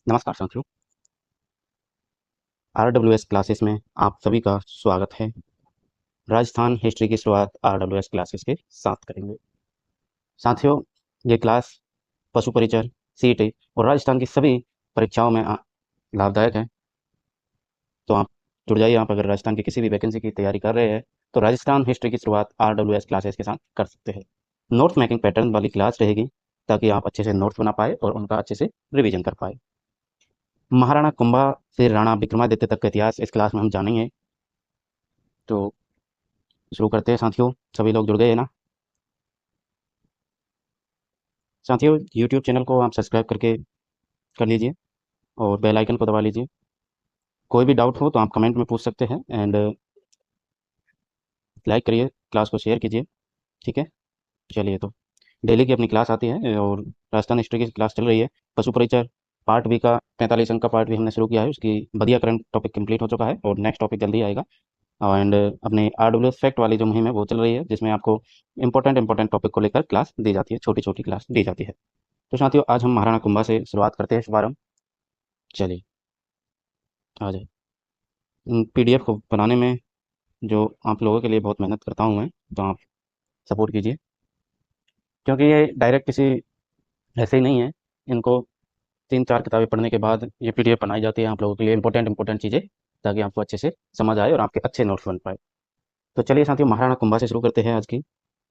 नमस्कार साथियों। RWS classes में आप सभी का स्वागत है। राजस्थान हिस्ट्री की शुरुआत RWS क्लासेस के साथ करेंगे। साथियों, ये क्लास पशु परिचर, सीईटी और राजस्थान की सभी परीक्षाओं में लाभदायक है। तो आप जुड़ जाइए। आप अगर राजस्थान की किसी भी वैकेंसी की तैयारी कर रहे हैं तो राजस्थान हिस्ट्री की शुरुआत RWS क्लासेस के साथ कर सकते हैं। नोट्स मेकिंग पैटर्न वाली क्लास रहेगी ताकि आप अच्छे से नोट्स बना पाए और उनका अच्छे से रिवीजन कर पाए। महाराणा कुंभा से राणा विक्रमादित्य तक का इतिहास इस क्लास में हम जानेंगे। तो शुरू करते हैं साथियों। सभी लोग जुड़ गए हैं ना? साथियों, यूट्यूब चैनल को आप सब्सक्राइब करके कर लीजिए और बेल आइकन को दबा लीजिए। कोई भी डाउट हो तो आप कमेंट में पूछ सकते हैं एंड लाइक करिए, क्लास को शेयर कीजिए। ठीक है, चलिए। तो डेली की अपनी क्लास आती है और राजस्थान हिस्ट्री की क्लास चल रही है। पशु परिचय पार्ट बी का 45 अंक का पार्ट भी हमने शुरू किया है। उसकी बढ़िया करंट टॉपिक कंप्लीट हो चुका है और नेक्स्ट टॉपिक जल्दी आएगा। एंड अपने RWS फैक्ट वाली जो मुहिम है वो चल रही है, जिसमें आपको इंपॉर्टेंट टॉपिक को लेकर क्लास दी जाती है, छोटी छोटी क्लास दी जाती है। तो साथियों, आज हम महाराणा कुंभा से शुरुआत करते हैं शुभारंभ। चलिए, आ जाए। PDF को बनाने में जो आप लोगों के लिए बहुत मेहनत करता हूँ मैं, तो आप सपोर्ट कीजिए, क्योंकि ये डायरेक्ट किसी ऐसे ही नहीं है। इनको 3-4 किताबें पढ़ने के बाद ये PDF बनाई जाती है आप लोगों के लिए, इंपॉर्टेंट चीज़ें, ताकि आपको अच्छे से समझ आए और आपके अच्छे नोट्स बन पाए। तो चलिए साथियों, महाराणा कुंभा से शुरू करते हैं आज की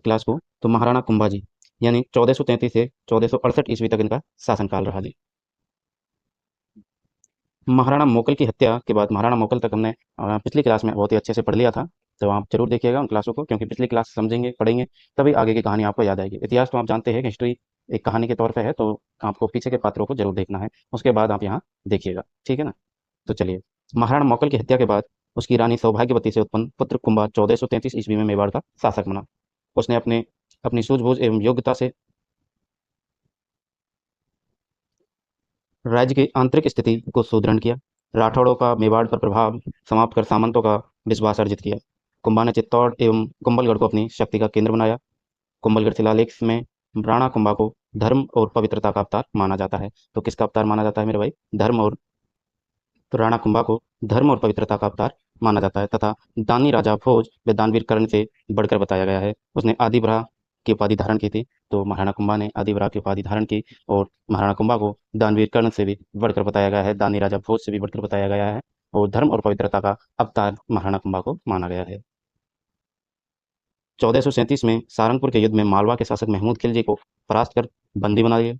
क्लास को। तो महाराणा कुंभा जी, यानी 1433 से 1468 ईस्वी तक इनका शासनकाल रहा जी। महाराणा मोकल की हत्या के बाद महाराणा मोकल तक हमने पिछली क्लास में बहुत ही अच्छे से पढ़ लिया था। तो आप जरूर देखिएगा उन क्लासों को, क्योंकि पिछली क्लास समझेंगे, पढ़ेंगे, तभी आगे की कहानी आपको याद आएगी। इतिहास तो आप जानते हैं कि हिस्ट्री एक कहानी के तौर पे है, तो आपको पीछे के पात्रों को जरूर देखना है, उसके बाद आप यहाँ देखिएगा। ठीक है ना? तो चलिए, महाराणा मोकल की हत्या के बाद उसकी रानी सौभाग्यवती से उत्पन्न पुत्र कुंभा 1433 ईस्वी में मेवाड़ का शासक बना। उसने अपने अपनी सूझबूझ एवं योग्यता से राज्य की आंतरिक स्थिति को सुदृढ़ किया, राठौड़ों का मेवाड़ पर प्रभाव समाप्त कर सामंतों का विश्वास अर्जित किया। कुंभा ने चित्तौड़ एवं कुंभलगढ़ को अपनी शक्ति का केंद्र बनाया। कुंभलगढ़ शिलालेख में राणा कुंभा को धर्म और पवित्रता का अवतार माना जाता है। तो किसका अवतार माना जाता है मेरे भाई? धर्म और तो राणा कुंभा को धर्म और पवित्रता का अवतार माना जाता है। तथा दानी राजा भोज व दानवीर कर्ण से बढ़कर बताया गया है। उसने आदिवरा की उपाधि धारण की थी। तो महाराणा कुंभा ने आदिवरा की उपाधि धारण की और महाराणा कुंभा को दानवीर कर्ण से भी बढ़कर बताया गया है, दानी राजा भोज से भी बढ़कर बताया गया है, और धर्म और पवित्रता का अवतार महाराणा कुंभा को माना गया है। 1437 में सारंगपुर के युद्ध में मालवा के शासक महमूद खिलजी को परास्त कर बंदी बना लिया।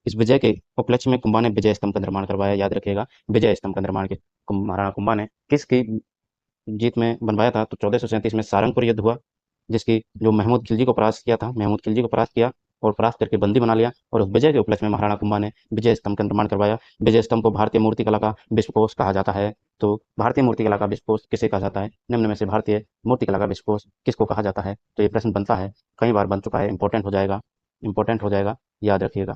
इस विजय के उपलक्ष्य में कुंभा ने विजय स्तंभ का निर्माण करवाया। याद रखिएगा, विजय स्तंभ का निर्माण के महाराणा कुंभा ने किसकी जीत में बनवाया था? तो 1437 में सारंगपुर युद्ध हुआ, जिसकी जो महमूद खिलजी को परास्त किया था, महमूद खिलजी को परास्त किया और परास्त करके बंदी बना लिया। और उस विजय के उपलक्ष्य में महाराणा कुंभा ने विजय स्तंभ का निर्माण करवाया। विजय स्तंभ को भारतीय मूर्तिकला का विश्वकोश कहा जाता है। तो भारतीय मूर्तिकला का विश्वकोश किसे कहा जाता है? निम्न में से भारतीय मूर्तिकला का विश्वकोश किसको कहा जाता है? तो ये प्रश्न बनता है, कई बार बन चुका है, इंपॉर्टेंट हो जाएगा, इंपॉर्टेंट हो जाएगा, याद रखिएगा।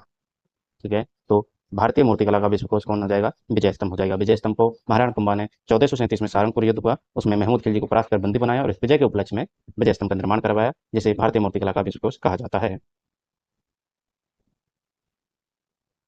ठीक है, तो भारतीय मूर्तिकला का विश्वकोश कौन हो जाएगा? विजय स्तंभ हो जाएगा। विजय स्तंभ को महाराणा कुंभा ने 1437 में सारंगपुर युद्ध हुआ, उसमें महमूद खिलजी को परास्त कर बंदी बनाया और इस विजय के उपलक्ष्य में विजय स्तंभ का निर्माण करवाया, जिसे भारतीय मूर्तिकला का विश्वकोश कहा जाता है।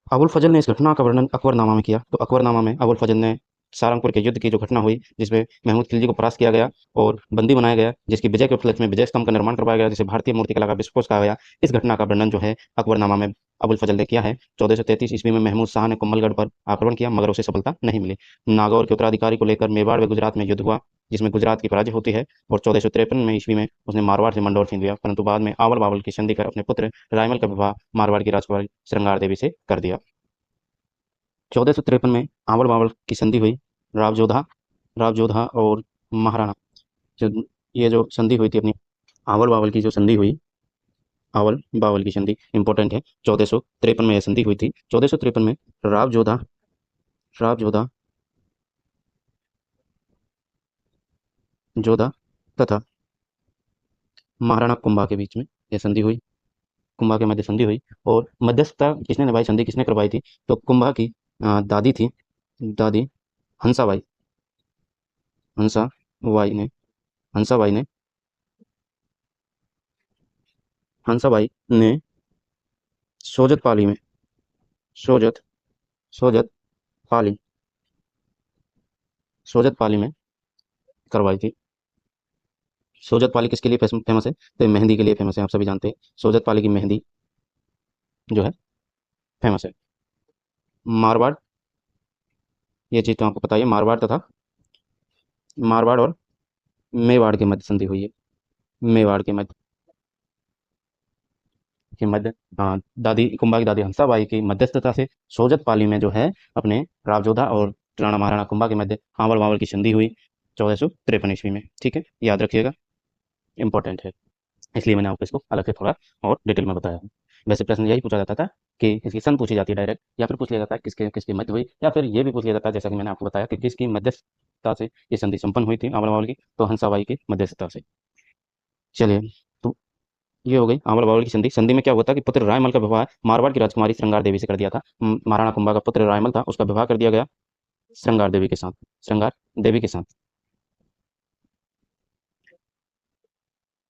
अबुल फजल ने इस घटना का वर्णन अकबरनामा में किया। तो अकबरनामा में अबुल फजल ने सारंगपुर के युद्ध की जो घटना हुई, जिसमें महमूद खिलजी को परास्त किया गया और बंदी बनाया गया, जिसकी विजय के उपलक्ष्य में विजय स्तंभ का निर्माण करवाया गया, जिसे भारतीय मूर्तिकला का विश्वकोश कहा गया, इस घटना का वर्णन जो है अकबरनामा में अबुल फजल ने किया है। 1433 ईस्वी में महमूद शाह ने कुंभलगढ़ पर आक्रमण किया, मगर उसे सफलता नहीं मिली। नागौर के उत्तराधिकारी को लेकर मेवाड़ व गुजरात में युद्ध हुआ, जिसमें गुजरात की पराजय होती है, और 1453 में ईस्वी में उसने मारवाड़ से मंडौर छीन लिया, परंतु बाद में आवल बावल की संधि कर अपने पुत्र रायमल का विवाह मारवाड़ की राजकुमारी श्रृंगार देवी से कर दिया। 1453 में आवल बावल की संधि हुई। रावजोधा रावजोधा और महाराणा, जो ये जो संधि हुई थी अपनी, आवल बावल की जो संधि हुई, आवल बावल की संधि इंपॉर्टेंट है। 1453 में यह संधि हुई थी। 1453 में रावजोधा रावजोधा जोधा तथा महाराणा कुंभा के बीच में यह संधि हुई, कुंभा के मध्य संधि हुई। और मध्यस्थता किसने निभाई, संधि किसने करवाई थी? तो कुंभा की दादी थी, दादी हंसाबाई, हंसाबाई ने हंसाबाई ने हंसाबाई ने सोजत पाली में सोजत सोजत पाली, सोजत पाली में करवाई थी। सोजत पाली किसके लिए फेमस है? तो ये मेहंदी के लिए फेमस है, आप सभी जानते हैं। सोजत पाली की मेहंदी जो है फेमस है। मारवाड़, ये चीज़ तो आपको पता ही है, मारवाड़ तथा मारवाड़ और मेवाड़ के मध्य संधि हुई है। मेवाड़ के मध्य हाँ, दादी कुंभा की दादी हंसाबाई की मध्यस्थता से सोजत पाली में जो है अपने रावजोधा और राणा महाराणा कुंभा के मध्य आंवल वावल की संधि हुई 1453 ईस्वी में। ठीक है, याद रखिएगा, इंपॉर्टेंट है, इसलिए मैंने आपको इसको अलग से थोड़ा और डिटेल में बताया है। वैसे प्रश्न यही पूछा जाता था कि इसकी सन पूछी जाती है डायरेक्ट, या फिर पूछ लिया जाता है किसके किसकी मध्य हुई, या फिर ये भी पूछ लिया जाता है जैसा कि मैंने आपको बताया कि किसकी मध्यस्थता से ये संधि संपन्न हुई थी आंवल वावल की, तो हंसाबाई की मध्यस्थता से। चलिए, तो ये हो गई आंवल बावल की संधि। संधि में क्या हुआ था कि पुत्र रायमल का विवाह मारवाड़ की राजकुमारी श्रृंगार देवी से कर दिया था। महाराणा कुंभा का पुत्र रायमल था, उसका विवाह कर दिया गया श्रृंगार देवी के साथ। श्रृंगार देवी के साथ।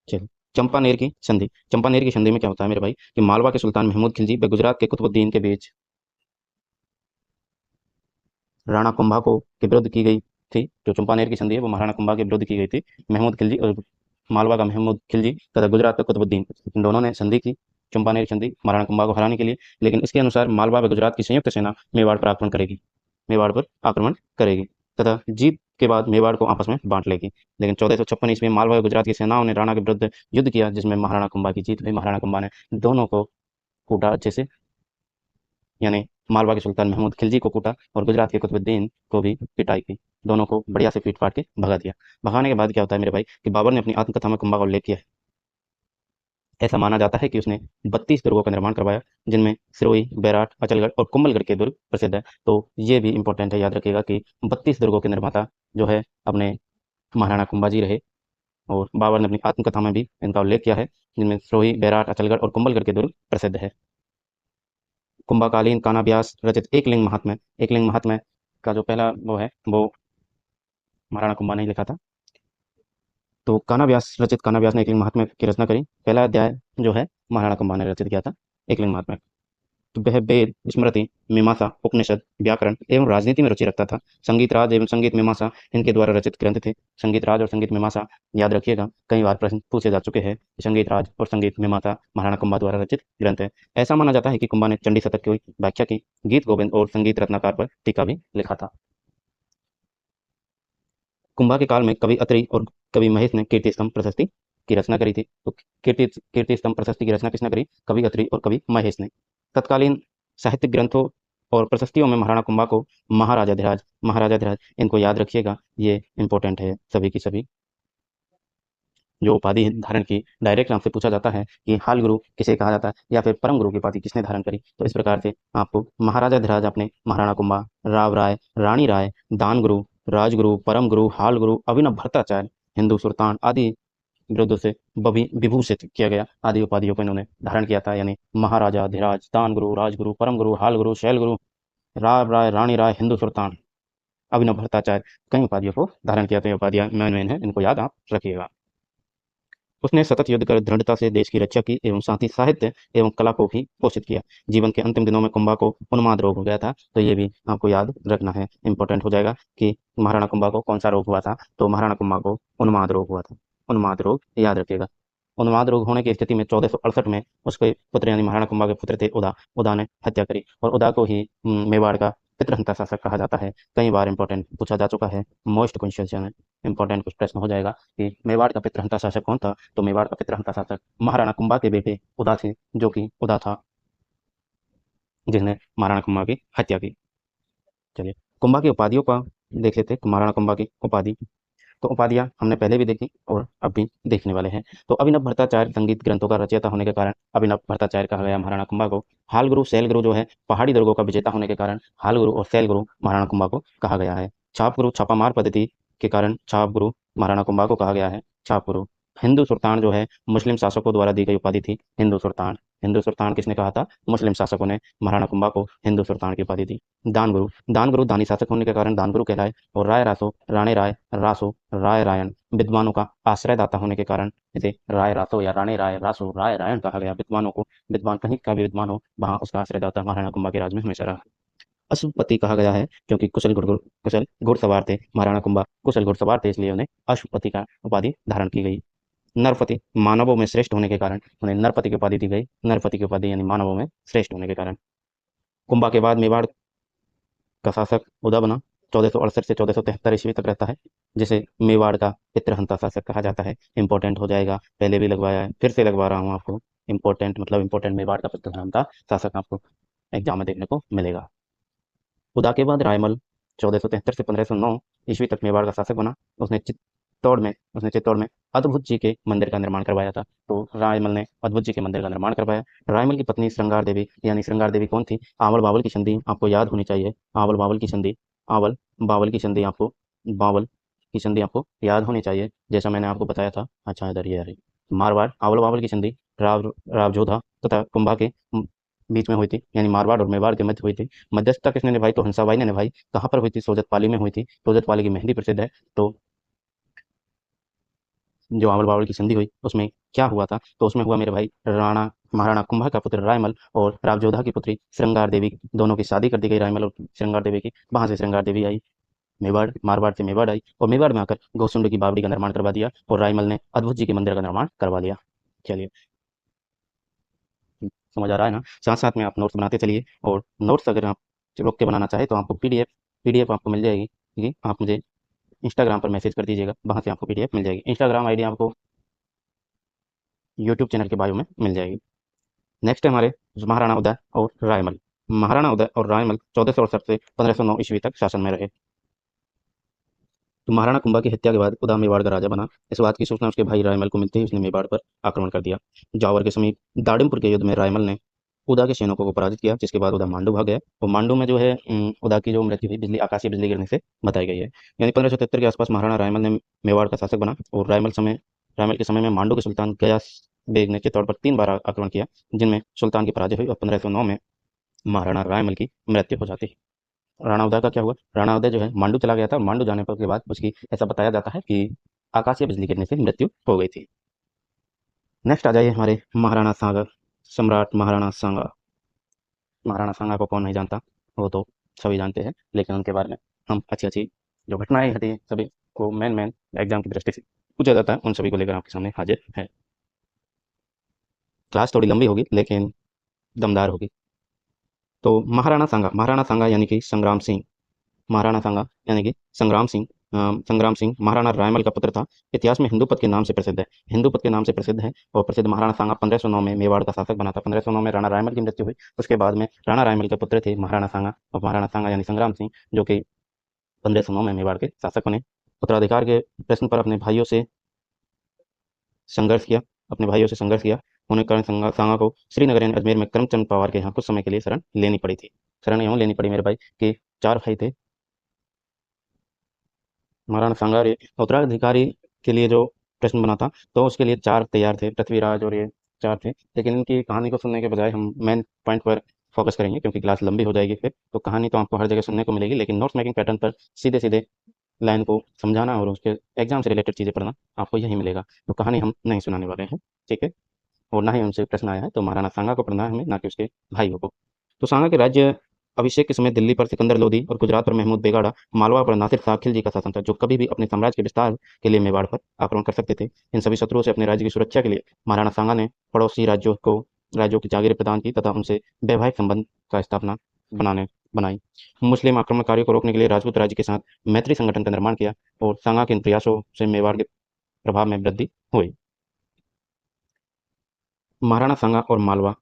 चलिए, चंपानेर की संधि। चंपानेर की संधि में क्या होता है मेरे भाई कि मालवा के सुल्तान महमूद खिलजी व गुजरात के कुतुबुद्दीन के बीच राणा कुंभा को के विरुद्ध की गई थी। जो चंपानेर की संधि है वो महाराणा कुंभा के विरुद्ध की गई थी। महमूद खिलजी और मालवा का महमूद खिलजी तथा गुजरात का कुतुबुद्दीन, इन दोनों ने संधि की, चंपानेर की संधि, महाराणा कुंभा को हराने के लिए। लेकिन इसके अनुसार मालवा व गुजरात की संयुक्त सेना मेवाड़ पर आक्रमण करेगी, मेवाड़ पर आक्रमण करेगी तथा जीत के बाद मेवाड़ को आपस में बांट लेगी। लेकिन 1456 ईस्वी में मालवा व गुजरात की सेनाओं ने राणा के विरुद्ध युद्ध किया, जिसमें महाराणा कुंभा की जीत हुई। महाराणा कुंभा ने दोनों को कूटा अच्छे से, यानी मालवा के सुल्तान महमूद खिलजी को कूटा और गुजरात के कुतुबुद्दीन को भी पिटाई की। दोनों को बढ़िया से पीट पाट के भगा दिया। भगाने के बाद क्या होता है मेरे भाई कि बाबर ने अपनी आत्मकथा में कुंभा का उल्लेख किया है। ऐसा माना जाता है कि उसने 32 दुर्गों का निर्माण करवाया, जिनमें सिरोही, बैराट, अचलगढ़ और कुंभलगढ़ के दुर्ग प्रसिद्ध है। तो ये भी इंपॉर्टेंट है, याद रखिएगा कि 32 दुर्गों के निर्माता जो है अपने महाराणा कुंभा जी रहे। और बाबर ने अपनी आत्मकथा में भी इनका उल्लेख किया है, जिनमें सिरोही, बैराट, अचलगढ़ और कुंभलगढ़ के दुर्ग प्रसिद्ध है। कुंभाकालीन काना व्यास रचित एकलिंग महात्म्य, एकलिंग महात्म्य का जो पहला वो है वो महाराणा कुंभा ने ही लिखा था। तो काना व्यास रचित काना व्यास ने एकलिंग महात्म्य की रचना करी। पहला अध्याय जो है महाराणा कुंभा ने रचित किया था एकलिंग महात्म्य। तो वह वेद, स्मृति, मीमांसा, उपनिषद, व्याकरण एवं राजनीति में रुचि रखता था। संगीत राज एवं संगीत मीमांसा इनके द्वारा रचित ग्रंथ थे। संगीत राज और संगीत मीमांसा, याद रखिएगा, कई बार प्रश्न पूछे जा चुके हैं कि संगीत राज और संगीत मीमांसा महाराणा कुंभा द्वारा रचित ग्रंथ है। ऐसा माना जाता है कि कुंभा ने चंडी शतक की व्याख्या की, गीत गोविंद और संगीत रत्नाकर पर टीका भी लिखा था। कुंभा के काल में कवि अत्रि और कवि महेश ने कीर्ति स्तंभ प्रशस्ति की रचना करी थी। तो कीर्ति कीर्ति स्तंभ प्रशस्ति की रचना किसने करी? कवि अत्रि और कवि महेश ने। तत्कालीन साहित्यिक ग्रंथों और प्रशस्तियों में महाराणा कुंभा को महाराजाधिराज, महाराजाधिराज, इनको याद रखिएगा, ये इंपॉर्टेंट है सभी की सभी। जो उपाधि धारण की, डायरेक्ट आपसे पूछा जाता है कि हाल गुरु किसे कहा जाता है या फिर परम गुरु की उपाधि किसने धारण करी, तो इस प्रकार से आपको महाराजाधिराज अपने महाराणा कुंभा, राव राय, रानी राय, दान गुरु, राजगुरु, परम गुरु, हाल गुरु, अभिनव भट्टाचार्य, हिंदू सुल्तान आदि बिरुदों से विभूषित किया गया। आदि उपाधियों को इन्होंने धारण किया था, यानी महाराजा धीराज, दान गुरु, राजगुरु, परम गुरु, हाल गुरु, शैल गुरु, राव राय, रानी राय, हिंदू सुल्तान, अभिनव भट्टाचार्य, कई उपाधियों को धारण किया। तो ये उपाधियां मेन मेन है, इनको याद आप रखिएगा। उसने सतत युद्ध कर दृढ़ता से देश की रक्षा की एवं साथ ही साहित्य एवं कला को भी पोषित किया। जीवन के अंतिम दिनों में कुंभा को उन्माद रोग हो गया था, तो ये भी आपको याद रखना है, इंपॉर्टेंट हो जाएगा कि महाराणा कुंभा को कौन सा रोग हुआ था। तो महाराणा कुंभा को उन्माद रोग हुआ था। उन्माद रोग याद रखिएगा। उन्माद रोग होने की स्थिति में 1468 में उसके पुत्र यानी महाराणा कुंभा के पुत्र थे उदा, उदा ने हत्या करी। और उदा को ही मेवाड़ का पितृहंता शासक कहा जाता है। कई बार इंपॉर्टेंट पूछा जा चुका है, मोस्ट क्वेश्चन है, इंपॉर्टेंट कुछ प्रश्न हो जाएगा कि मेवाड़ का पितृहंता शासक कौन था। तो मेवाड़ का पितृहंता शासक महाराणा कुंभा के बेटे उदा थे, जो कि उदा था जिसने महाराणा कुंभा की हत्या की। चलिए, कुंभा की उपाधियों का देख लेते हैं। महाराणा कुंभा की उपाधि, तो उपाधियां हमने पहले भी देखी और अब भी देखने वाले हैं। तो अभिनव भट्टाचार्य संगीत ग्रंथों का रचयिता होने के कारण अभिनव भट्टाचार्य कहा गया महाराणा कुंभा को। हाल गुरु, शैल गुरु जो है पहाड़ी दुर्गों का विजेता होने के कारण हाल गुरु और शैल गुरु महाराणा कुंभा को कहा गया है। छाप गुरु, छापामार पद्धति के कारण छाप गुरु महाराणा कुंभा को कहा गया है, छाप गुरु। हिंदू सुल्तान जो है मुस्लिम शासकों द्वारा दी गई उपाधि थी हिंदू सुल्तान। हिंदू सुल्तान किसने कहा था? मुस्लिम शासकों ने महाराणा कुंभा को हिंदू सुल्तान की उपाधि दी। दान गुरु, दान गुरु दानी शासक होने के कारण दान गुरु कहलाए। और राय रासो, राणे राय, रासो, राय रायन, विद्वानों का आश्रयदाता होने के कारण इसे राय रासो या राणे राय, रासो, राय रायन कहा गया। विद्वानों को, विद्वान कहीं का भी विद्वान हो वहां उसका आश्रयदाता महाराणा कुंभा के राज में हमेशा रहा। अश्वपति कहा गया है क्योंकि कुशल घुड़सवार थे। महाराणा कुंभा कुशल घुड़सवार थे, इसलिए उन्हें अश्वपति का उपाधि धारण की गई। नरपति मानवों में श्रेष्ठ होने के कारण उन्हें नरपति की उपाधि दी गई। नरपति की उपाधि यानी मानवों में श्रेष्ठ होने के कारण। कुंभा के बाद मेवाड़ का शासक उदा बना। 1468 से 1473 ईस्वी तक रहता है, जिसे मेवाड़ का पितृहंता शासक कहा जाता है। इंपॉर्टेंट हो जाएगा, पहले भी लगवाया है, फिर से लगवा रहा हूँ आपको। इंपॉर्टेंट मतलब इंपॉर्टेंट, मेवाड़ का पितृहंता शासक आपको एग्जाम में देखने को मिलेगा। उदा के बाद रायमल 1473 से 1509 ईस्वी तक मेवाड़ का शासक बना। उसने चित्तौड़ में अद्भुत जी के मंदिर का निर्माण करवाया था। तो रायमल ने अद्भुत जी के मंदिर का निर्माण करवाया। रायमल की पत्नी श्रृंगार देवी, यानी श्रृंगार देवी कौन थी? आवल बावल की संधि आपको याद होनी चाहिए। आवल बावल की संधि, आवल बावल की संधि आपको, बावल की संधि आपको याद होनी चाहिए, जैसा मैंने आपको बताया था। अच्छा, इधर ये आ रही मारवाड़ आवल बावल की संधि रावजोधा तथा कुंभा के बीच में हुई थी, यानी मारवाड़ और मेवाड़ के मध्य हुई थी। मध्यस्थता किसने निभाई? तो हंसाबाई ने निभाई। कहाँ पर हुई थी? सोजत पाली में हुई थी। सोजत पाली की मेहंदी प्रसिद्ध है। तो जो आवल बावल की संधि हुई उसमें क्या हुआ था? तो उसमें हुआ मेरे भाई, राणा महाराणा कुंभा का पुत्र रायमल और रावजोधा की पुत्री श्रृंगार देवी, दोनों की शादी कर दी गई रायमल और श्रृंगार देवी की। वहां से श्रृंगार देवी आई मेवाड़, मारवाड़ से मेवाड़ आई और मेवाड़ में आकर गोसुंड की बावड़ी का निर्माण करवा दिया और रायमल ने अद्भुत जी के मंदिर का निर्माण करवा लिया। चलिए, समझ आ रहा है ना? साथ साथ में आप नोट्स बनाते चलिए, और नोट्स अगर आप रोक के बनाना चाहे तो आपको पीडीएफ आपको मिल जाएगी। ठीक है, आप मुझे इंस्टाग्राम पर मैसेज कर दीजिएगा, वहाँ से आपको पीडीएफ मिल जाएगी। इंस्टाग्राम आईडी आपको यूट्यूब चैनल के बायो में मिल जाएगी। नेक्स्ट है हमारे महाराणा उदय और रायमल। महाराणा उदय और रायमल 1468 से 1509 ईस्वी तक शासन में रहे। तो महाराणा कुंभा की हत्या के बाद उदा मेवाड़ का राजा बना। इस बात की सूचना उसके भाई रायमल को मिलते ही उसने मेवाड़ पर आक्रमण कर दिया। जावर के समीप दाड़िमपुर के युद्ध में रायमल ने उदा के सैनिकों को पराजित किया, जिसके बाद उदा मांडू भाग गया। और मांडू में जो है उदा की जो मृत्यु हुई बिजली आकाशीय बिजली गिरने से बताई गई है। यानी 1573 के आसपास महाराणा रायमल ने मेवाड़ का शासक बना और रायमल के समय में मांडू के सुल्तान गयास बेग ने चित्तौड़ पर 3 बार आक्रमण किया, जिनमें सुल्तान की पराजय हुई और 1509 में महाराणा रायमल की मृत्यु हो जाती है। राणा उदय का क्या हुआ? राणा उदय जो है मांडू चला गया था, और मांडू जाने पर के बाद उसकी ऐसा बताया जाता है कि आकाशीय बिजली गिरने से मृत्यु हो गई थी। नेक्स्ट आ जाइए हमारे महाराणा सांगा, सम्राट महाराणा सांगा। महाराणा सांगा को कौन नहीं जानता? वो तो सभी जानते हैं, लेकिन उनके बारे में हम अच्छी अच्छी जो घटनाएं घटी हैं, सभी को मेन एग्जाम की दृष्टि से पूछा जाता है, उन सभी को लेकर आपके सामने हाजिर है। क्लास थोड़ी लंबी होगी लेकिन दमदार होगी। तो महाराणा सांगा यानी कि संग्राम सिंह, महाराणा सांगा यानी कि संग्राम सिंह महाराणा रायमल का पुत्र था। इतिहास में हिंदूपत के नाम से प्रसिद्ध है, हिंदूपत के नाम से प्रसिद्ध है। और प्रसिद्ध महाराणा सांगा 1509 में मेवाड़ का शासक बना था। 1509 में राणा रायमल की मृत्यु हुई। उसके बाद में राणा रायमल के पुत्र थे महाराणा सांगा, और महाराणा सांगा यानी संग्राम सिंह, जो कि 1509 में मेवाड़ के शासक बने। उत्तराधिकार के प्रश्न पर अपने भाइयों से संघर्ष किया होने के कारण सांगा को श्रीनगर यानी अजमेर में करमचंद पवार के यहाँ कुछ समय के लिए शरण लेनी पड़ी थी। शरण यूँ लेनी पड़ी मेरे भाई कि 4 भाई थे महाराणा सांगारे। उत्तराधिकारी के लिए जो प्रश्न बना था, तो उसके लिए 4 तैयार थे, पृथ्वीराज और ये 4 थे। लेकिन इनकी कहानी को सुनने के बजाय हम मेन पॉइंट पर फोकस करेंगे, क्योंकि क्लास लंबी हो जाएगी फिर। तो कहानी तो आपको हर जगह सुनने को मिलेगी, लेकिन नोट्स मेकिंग पैटर्न पर सीधे सीधे लाइन को समझाना और उसके एग्जाम से रिलेटेड चीज़ें पढ़ना आपको यही मिलेगा। तो कहानी हम नहीं सुनाने वाले हैं, ठीक है? और ना ही उनसे प्रश्न आया है, तो महाराणा सांगा को पढ़ना है हमें, ना कि उसके भाइयों को। तो सांगा के राज्य अभिषेक के समय दिल्ली पर सिकंदर लोदी और गुजरात पर महमूद बेगाड़ा, मालवा पर नासिर शाह खिलजी का शासन था, जो कभी भी अपने साम्राज्य के विस्तार के लिए मेवाड़ पर आक्रमण कर सकते थे। इन सभी शत्रुओं से अपने राज्य की सुरक्षा के लिए महाराणा सांगा ने पड़ोसी राज्यों की जागीरें प्रदान की तथा उनसे वैवाहिक संबंध का स्थापना बनाने बनाई। मुस्लिम आक्रमणकारियों को रोकने के लिए राजपूत राज्य के साथ मैत्री संगठन का निर्माण किया, और सांगा के इन प्रयासों से मेवाड़ के प्रभाव में वृद्धि हुई। महाराणा सांगा और मालवा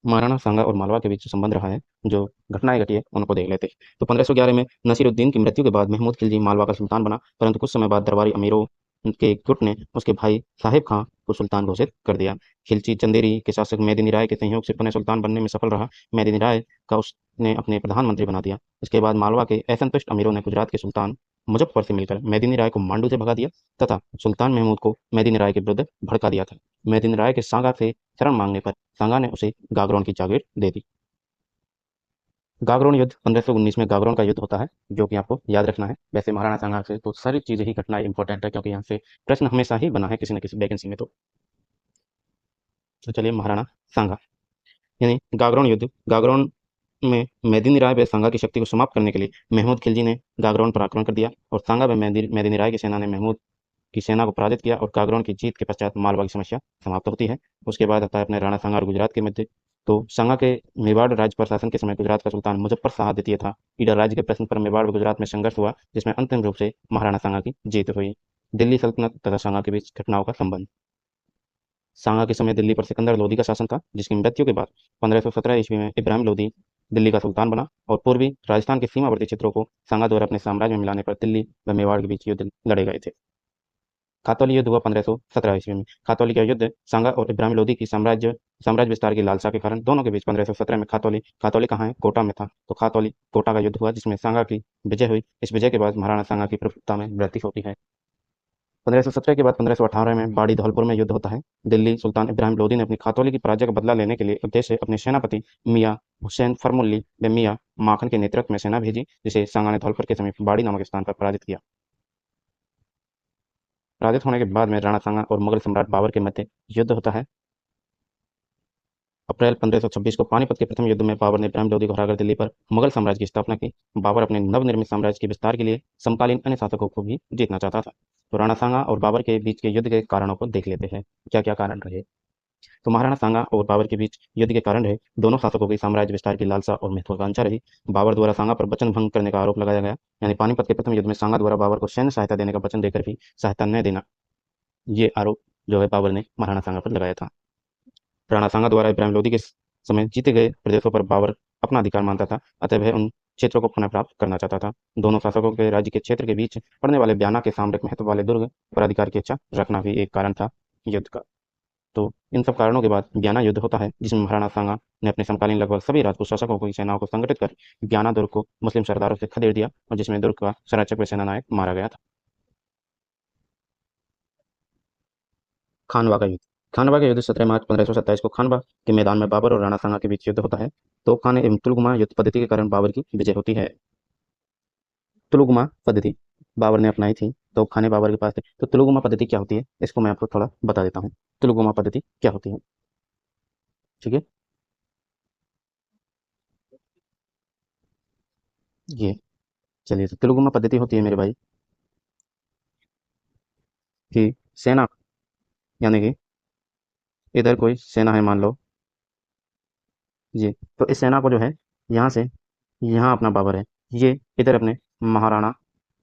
महाराणा सांगा और मालवा के बीच जो संबंध रहा है, जो घटनाएं घटी है, उनको देख लेते हैं। तो 1511 में नसीरुद्दीन की मृत्यु के बाद महमूद खिलजी मालवा का सुल्तान बना, परंतु कुछ समय बाद दरबारी अमीरों के एक गुट ने उसके भाई साहिब खां को सुल्तान घोषित कर दिया। खिलजी चंदेरी के शासक मेदिनी राय के सहयोग से पुनः सुल्तान बनने में सफल रहा। मेदिनी राय का उसने अपने प्रधानमंत्री बना दिया। इसके बाद मालवा के असंतुष्ट अमीरों ने गुजरात के सुल्तान मुजफ्फर से मिलकर मेदिनी राय को मांडू से भगा दिया तथा सुल्तान महमूद को मेदिनी राय के विरुद्ध भड़का दिया था। मेदिनी राय के सांगा से शरण मांगने पर सांगा ने उसे गागरोन की जागीर दे दी। गागरोन युद्ध 1519 में गागरोन का युद्ध होता है, जो कि आपको याद रखना है। वैसे महाराणा सांगा से तो सारी चीजें ही घटनाएं इंपॉर्टेंट है, क्योंकि यहाँ से प्रश्न हमेशा ही बना है किसी न किसी वैकेंसी में। तो चलिए, महाराणा सांगा यानी गागरोन युद्ध। गागरोन में मेदिनी राय व सांगा की शक्ति को समाप्त करने के लिए महमूद खिलजी ने गागरोन पर आक्रमण कर दिया और सांगा व मेदिनी राय की सेना ने महमूद की सेना को पराजित किया और गागरोन की जीत के पश्चात मालवा की समस्या समाप्त होती है। उसके बाद आता है अपने राणा सांगा और गुजरात के मध्य। तो सांगा के मेवाड़ राज्य पर शासन के समय गुजरात का सुल्तान मुजफ्फर शाह द्वितीय था। ईडर राज्य के प्रश्न पर मेवाड़ व गुजरात में संघर्ष हुआ, जिसमें अंतिम रूप से महाराणा सांगा की जीत हुई। दिल्ली सल्तनत तथा सांगा के बीच घटनाओं का संबंध। सांगा के समय दिल्ली पर सिकंदर लोदी का शासन था, जिसकी मृत्यु के बाद 1517 ईस्वी में इब्राहिम लोदी दिल्ली का सुल्तान बना और पूर्वी राजस्थान के सीमावर्ती क्षेत्रों को सांगा द्वारा अपने साम्राज्य में मिलाने पर दिल्ली व मेवाड़ के बीच युद्ध लड़े गए थे। खातौली युद्ध हुआ 1517 ईस्वी में। खातौली का युद्ध सांगा और इब्राहिम लोदी की साम्राज्य विस्तार की लालसा के कारण दोनों के बीच 1517 में खातौली कहाँ है, कोटा में था, तो खातौली कोटा का युद्ध हुआ, जिसमें सांगा की विजय हुई। इस विजय के बाद महाराणा सांगा की प्रभुत्ता में वृद्धि होती है। 1517 के बाद 1518 में बाड़ी धौलपुर में युद्ध होता है। दिल्ली सुल्तान इब्राहिम लोदी ने अपनी खातौली की पराजय का बदला लेने के लिए उद्देश्य से अपने सेनापति मियाँ हुसैन फरमुल्ली व मियाँ माखन के नेतृत्व में सेना भेजी, जिसे सांगा ने धौलपुर के समीप बाड़ी नामक स्थान पर पराजित किया। पराजित होने के बाद में राणा सांगा और मुगल सम्राट बाबर के मध्य युद्ध होता है। अप्रैल 1526 को पानीपत के प्रथम युद्ध में बाबर ने इब्राहिम लोदी को हराकर दिल्ली पर मुगल साम्राज्य की स्थापना की। बाबर अपने नवनिर्मित साम्राज्य के विस्तार के लिए समकालीन अन्य शासकों को भी जीतना चाहता था। तो राणा सांगा और बाबर के बीच के युद्ध के कारणों को देख लेते हैं, क्या क्या कारण रहे। तो महाराणा सांगा और बाबर के बीच युद्ध के कारण रहे, दोनों शासकों की साम्राज्य विस्तार की लालसा और महत्वाकांक्षा रही। बाबर द्वारा सांगा पर वचन भंग करने का आरोप लगाया गया, यानी पानीपत के प्रथम युद्ध में सांगा द्वारा बाबर को सैन्य सहायता देने का वचन देकर भी सहायता न देना, ये आरोप जो है बाबर ने महाराणा सांगा पर लगाया था। राणा सांगा द्वारा इब्राहिम लोदी के समय जीते गए प्रदेशों पर बाबर अपना अधिकार मानता था, अतः वह उन क्षेत्रों को पुनः प्राप्त करना चाहता था। दोनों शासकों के राज्य के क्षेत्र के बीच पड़ने वाले ब्याना के सामरिक महत्व वाले दुर्ग पर अधिकार की इच्छा रखना भी एक कारण था युद्ध का। तो इन सब कारणों के बाद ब्याना युद्ध होता है, जिसमें महाराणा सांगा ने अपने समकालीन लगभग सभी राजपूत शासकों की सेनाओं को संगठित कर ब्याना दुर्ग को मुस्लिम सरदारों से खदेड़ दिया और जिसमें दुर्ग का संरक्षक व सेनानायक मारा गया था। खानवा का युद्ध। खानवा का युद्ध 17 मार्च 1527 को खानवा के मैदान में बाबर और राणा सांगा के बीच युद्ध होता है। तोपखाने एवं तुलगुमा युद्ध पद्धति के कारण बाबर की विजय होती है। तुलगुमा पद्धति बाबर ने अपनाई थी, तोपखाने बाबर के पास थे। तो तुलगुमा पद्धति क्या होती है, इसको मैं आपको थोड़ा बता देता हूँ। तुलगुमा पद्धति क्या होती है, ठीक है। ये चलिए, तो तुलगुमा पद्धति होती है मेरे भाई कि सेना, यानी कि इधर कोई सेना है मान लो जी, तो इस सेना को जो है यहाँ से यहाँ अपना बाबर है, ये इधर अपने महाराणा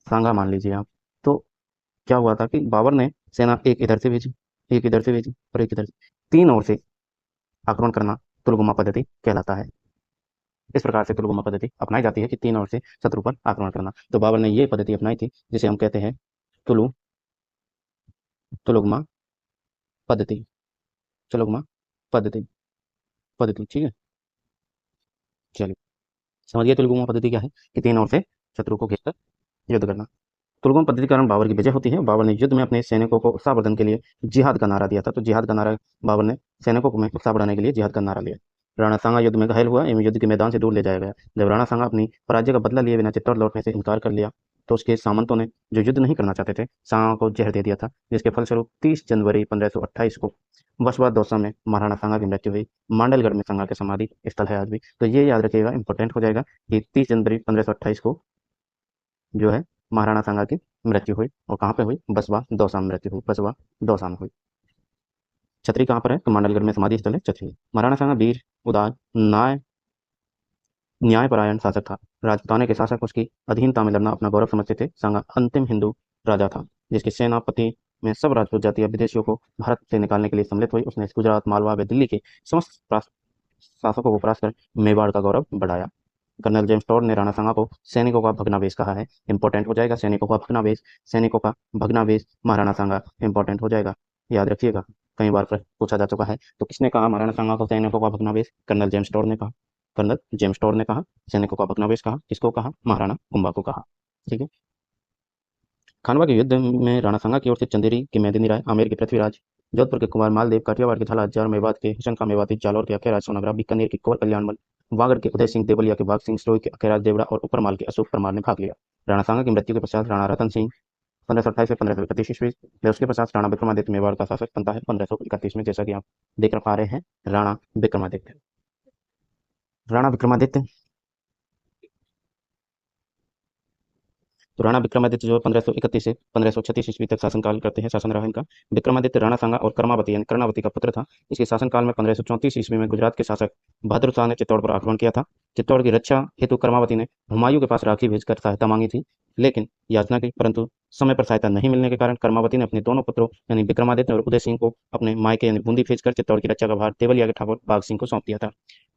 सांगा मान लीजिए आप। तो क्या हुआ था कि बाबर ने सेना एक इधर से भेजी, एक इधर से भेजी और एक इधर से, तीन ओर से आक्रमण करना तुलगुमा पद्धति कहलाता है। इस प्रकार से तुलगुमा पद्धति अपनाई जाती है कि तीन ओर से शत्रु पर आक्रमण करना। तो बाबर ने ये पद्धति अपनाई थी, जिसे हम कहते हैं तुलु तुलगुमा पद्धति, तुलगुमा पद्धति पद्धति, ठीक है। चलिए, समझ गए तुलगुमा पद्धति क्या है कि तीन ओर से शत्रु को घेरकर युद्ध करना। तुलगुमा पद्धति के कारण बाबर की विजय होती है। बाबर ने युद्ध में अपने सैनिकों को उत्साहवर्धन के लिए जिहाद का नारा दिया था। तो जिहाद का नारा बाबर ने सैनिकों को में उत्साह बढ़ाने के लिए जिहाद का नारा लिया। राणा सांगा युद्ध में घायल हुआ एवं युद्ध के मैदान से दूर ले जाया गया। जब राणा सांगा अपनी पराजय का बदला लिए बिना चित्तौड़ लौटने से इनकार कर लिया, तो उसके सामंतों ने, जो युद्ध नहीं करना चाहते थे, सांगा को जहर दे दिया था, जिसके फलस्वरूप 30 जनवरी 1528 को बसवा दौसा में महाराणा सांगा की मृत्यु हुई। मांडलगढ़ में सांगा के समाधि स्थल है आज भी। तो ये याद रखिएगा, इंपॉर्टेंट हो जाएगा कि 30 जनवरी 1528 को जो है महाराणा सांगा की मृत्यु हुई। और कहाँ पे हुई, बसवा दौसा में मृत्यु हुई, बसवा दौसा में हुई। छतरी कहाँ पर है, तो मांडलगढ़ में समाधि स्थल है छतरी। महाराणा सांगा वीर, उदार, न्यायपरायण शासक था। राजपूताने के शासक उसकी अधीनता में लड़ना अपना गौरव समझते थे। सांगा अंतिम हिंदू राजा था, जिसके सेनापति में सब राजपूत जाति विदेशियों को भारत से निकालने के लिए सम्मिलित हुई। उसने गुजरात, मालवा व दिल्ली के समस्त शासकों को परास्त कर मेवाड़ का गौरव बढ़ाया। कर्नल जेम्स टॉड ने राणा सांगा को सैनिकों का भग्नावेश कहा है। इंपॉर्टेंट हो जाएगा, सैनिकों का भग्नावेश, सैनिकों का भग्नावेश महाराणा सांगा, इंपॉर्टेंट हो जाएगा, याद रखिएगा, कई बार पूछा जा चुका है। तो किसने कहा महाराणा सांगा को सैनिकों का भग्नावेश, कर्नल जेम्स टॉड ने कहा। कर्नल जेम्स टॉड ने कहा, सैनिकों का भग्नावेश कहा, किसको कहा, महाराणा कुंभा को कहा, ठीक है। खानवा के युद्ध में राणा सांगा की ओर से चंदेरी के मेदिनी राय, आमेर के पृथ्वीराज, जोधपुर के कुमार मालदेव, काठियावाड़ के झाला हज्जार, मेवात के हुसैन खां मेवाती, जालौर के अखेराज सोनाग्रा, बीकानेर के कुंवर कल्याणमल, वागड़ के उदय सिंह, देवलिया के बाघ सिंह, सिरोही के अखेराज देवड़ा और ऊपरमाल के अशोक परमार ने भाग लिया। राणा सांगा की मृत्यु के पश्चात राणा रतन सिंह 1528 से 1531 ईस्वी में, उसके पश्चात राणा विक्रमादित्य मेवाड़ का शासक बनता है 1531 में, जैसा कि आप देख पा रहे हैं। राणा विक्रमादित्य तो राणा विक्रमादित्य जो 1531 से 1536 ईस्वी तक शासनकाल करते हैं, शासन रहा इनका। विक्रमादित्य राणा सांगा और कर्मावती यानी कर्णावती का पुत्र था। इसके शासनकाल में 1534 ईस्वी में गुजरात के शासक बहादुर शाह ने चित्तौड़ पर आक्रमण किया था। चित्तौड़ की रक्षा हेतु कर्मावती ने हुमायूं के पास राखी भेजकर सहायता मांगी थी, लेकिन याचना की, परंतु समय पर सहायता नहीं मिलने के कारण कर्मावती ने अपने दोनों पुत्रों यानी विक्रमादित्य और उदय सिंह को अपने मायके यानी बूंदी भेजकर चित्तौड़ की रक्षा का भार तेवलिया के ठाकुर बाघ सिंह को सौंप दिया था।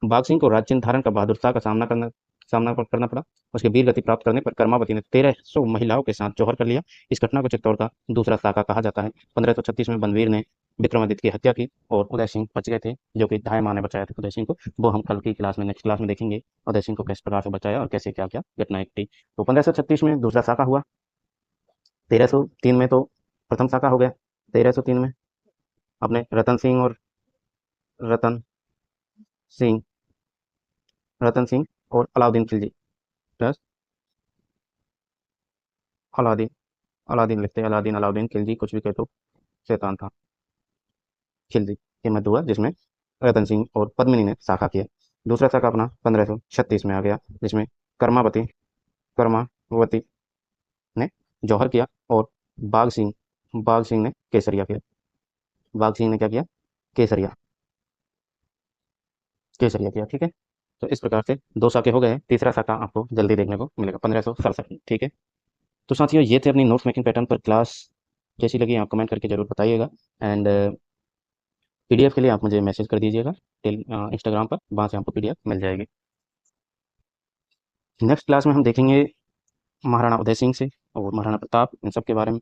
बाघ सिंह को राज्य धारण का बहादुर शाह का सामना करना पड़ा। उसके वीर गति प्राप्त करने पर कर्मावती ने 1300 महिलाओं के साथ जौहर कर लिया। इस घटना को चित्तौड़ का दूसरा साका कहा जाता है। 1536 में बनवीर ने विक्रमादित्य की हत्या की और उदय सिंह बच गए थे, जो कि ढाई माँ ने बचाया था उदय सिंह को। वो हम कल की क्लास में, नेक्स्ट क्लास में देखेंगे उदय सिंह को किस प्रकार से बचाया और कैसे क्या क्या घटनाएं घटी। तो 1536 में दूसरा साका हुआ। 1303 में तो प्रथम साका हो गया। 1303 में अपने रतन सिंह रतन सिंह और अलाउद्दीन खिलजी प्लस अलाउद्दीन अलाउद्दीन लिखते हैं, अलाउद्दीन खिलजी, कुछ भी कह तो शैतान था खिलजी, ये मध्य हुआ, जिसमें रतन सिंह और पद्मिनी ने शाखा किया। दूसरा शाखा अपना 1536 में आ गया, जिसमें कर्मावती कर्मावती ने जौहर किया और बाघ सिंह ने केसरिया किया। बाघ सिंह ने क्या किया? केसरिया केसरिया किया। ठीक है, तो इस प्रकार से दो शाखे हो गए। तीसरा शाखा आपको जल्दी देखने को मिलेगा 1567 में। ठीक है, तो साथियों ये थे अपनी नोट्स मेकिंग पैटर्न पर क्लास। कैसी लगी आप कमेंट करके जरूर बताइएगा। एंड पीडीएफ के लिए आप मुझे मैसेज कर दीजिएगा इंस्टाग्राम पर, वहाँ से आपको पीडीएफ मिल जाएगी। नेक्स्ट क्लास में हम देखेंगे महाराणा उदय सिंह से और महाराणा प्रताप, इन सब के बारे में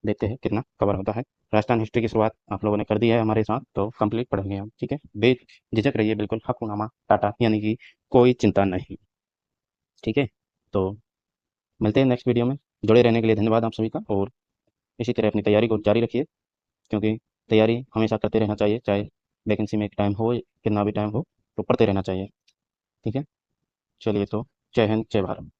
देखते हैं कितना कवर होता है। राजस्थान हिस्ट्री की शुरुआत आप लोगों ने कर दी है हमारे साथ, तो कंप्लीट पढ़ेंगे हम। ठीक है, बेझिझक रहिए, बिल्कुल हकुनामा टाटा, यानी कि कोई चिंता नहीं। ठीक है, तो मिलते हैं नेक्स्ट वीडियो में। जुड़े रहने के लिए धन्यवाद आप सभी का, और इसी तरह अपनी तैयारी को जारी रखिए, क्योंकि तैयारी हमेशा करते रहना चाहिए, चाहे वैकेंसी में एक टाइम हो कितना भी टाइम हो, तो पढ़ते रहना चाहिए। ठीक है, चलिए तो जय हिंद जय भारत।